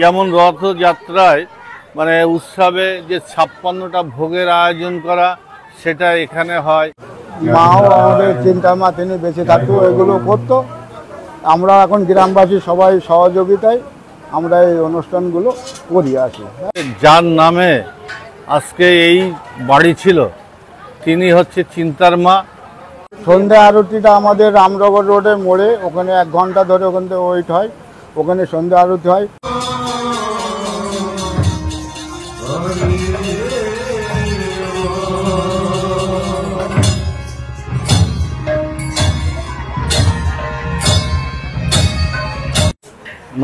যেমন রথযাত্রায় মানে উৎসবে যে 56টা ভোগের আয়োজন করা সেটা এখানে হয়। মাও আমাদের চিন্তা মা তিনি বেঁচে থাকতো এগুলো করতো। আমরা এখন গ্রামবাসী সবাই সহযোগিতায় আমরা এই অনুষ্ঠানগুলো করি আসি। যার নামে আজকে এই বাড়ি ছিল তিনি হচ্ছে চিন্তার মা। সন্ধ্যা আরতিটা আমাদের রামনগর রোডের মোড়ে, ওখানে 1 ঘন্টা ধরে ওখান থেকে ওয়েট হয়, ওখানে সন্ধ্যা আরতি হয়।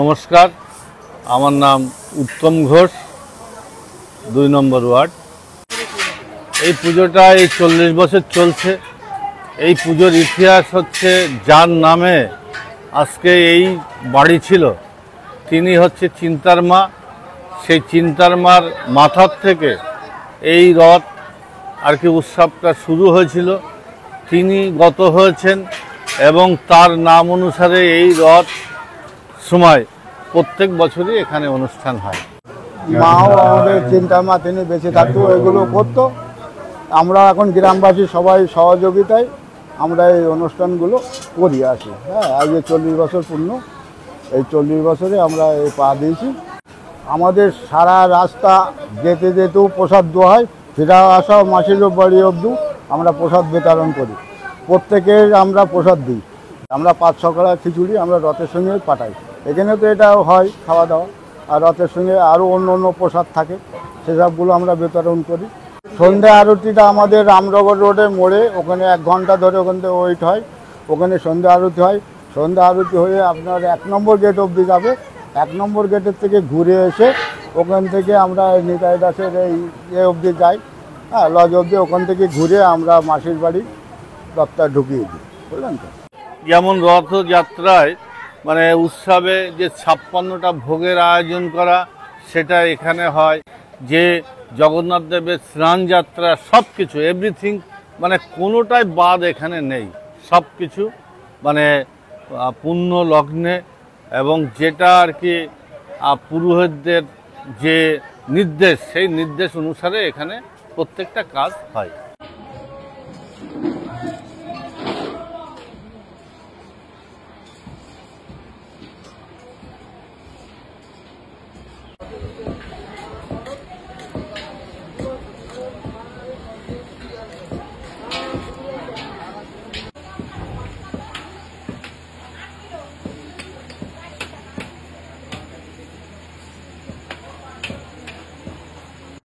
নমস্কার, আমার নাম উত্তম ঘোষ, 2 নম্বর ওয়ার্ড। এই পুজোটা এই 40 বছর চলছে। এই পুজোর ইতিহাস হচ্ছে যার নামে আজকে এই বাড়ি ছিল তিনি হচ্ছে চিন্তার মা। সেই চিন্তার মার মাথার থেকে এই রথ আর কি উৎসবটা শুরু হয়েছিল। তিনি গত হয়েছেন এবং তার নাম অনুসারে এই রথ সময় প্রত্যেক বছরই এখানে অনুষ্ঠান হয়। মাও আমাদের চিন্তা মা তিনি বেঁচে থাকতো এগুলো করতো। আমরা এখন গ্রামবাসী সবাই সহযোগিতায় আমরা এই অনুষ্ঠানগুলো করি আসি। হ্যাঁ, আজকে 40 বছর পূর্ণ। এই 40 বছরে আমরা এই পা দিয়েছি। আমাদের সারা রাস্তা যেতে যেতেও প্রসাদ দেওয়া হয়, ফেরা আসা মাসির বাড়ি অবধি আমরা প্রসাদ বিতরণ করি। প্রত্যেকের আমরা প্রসাদ দিই। আমরা 5-6 কড়া খিচুড়ি আমরা রথের সঙ্গে পাঠাই। এখানে তো এটা হয় খাওয়া দাওয়া, আর রথের সঙ্গে আরও অন্য অন্য প্রসাদ থাকে, সেসবগুলো আমরা বিতরণ করি। সন্ধ্যা আরতিটা আমাদের রামনগর রোডের মোড়ে, ওখানে 1 ঘন্টা ধরে ওখান থেকে ওয়েট হয়, ওখানে সন্ধ্যা আরতি হয়। সন্ধ্যা আরতি হয়ে আপনার 1 নম্বর গেট অবধি যাবে। 1 নম্বর গেটের থেকে ঘুরে এসে ওখান থেকে আমরা নিতাই দাসের এই অবধি যাই, হ্যাঁ, লজ অবধি। ওখান থেকে ঘুরে আমরা মাসির বাড়ি রথটা ঢুকিয়ে দিই, বুঝলেন তো। যেমন রথযাত্রায় মানে উৎসবে যে 56টা ভোগের আয়োজন করা সেটা এখানে হয়। যে জগন্নাথ দেবের স্নান যাত্রা সব কিছু এভরিথিং মানে কোনোটাই বাদ এখানে নেই। সব কিছু মানে পূর্ণ লগ্নে এবং যেটা আর কি পুরোহিতদের যে নির্দেশ সেই নির্দেশ অনুসারে এখানে প্রত্যেকটা কাজ হয়।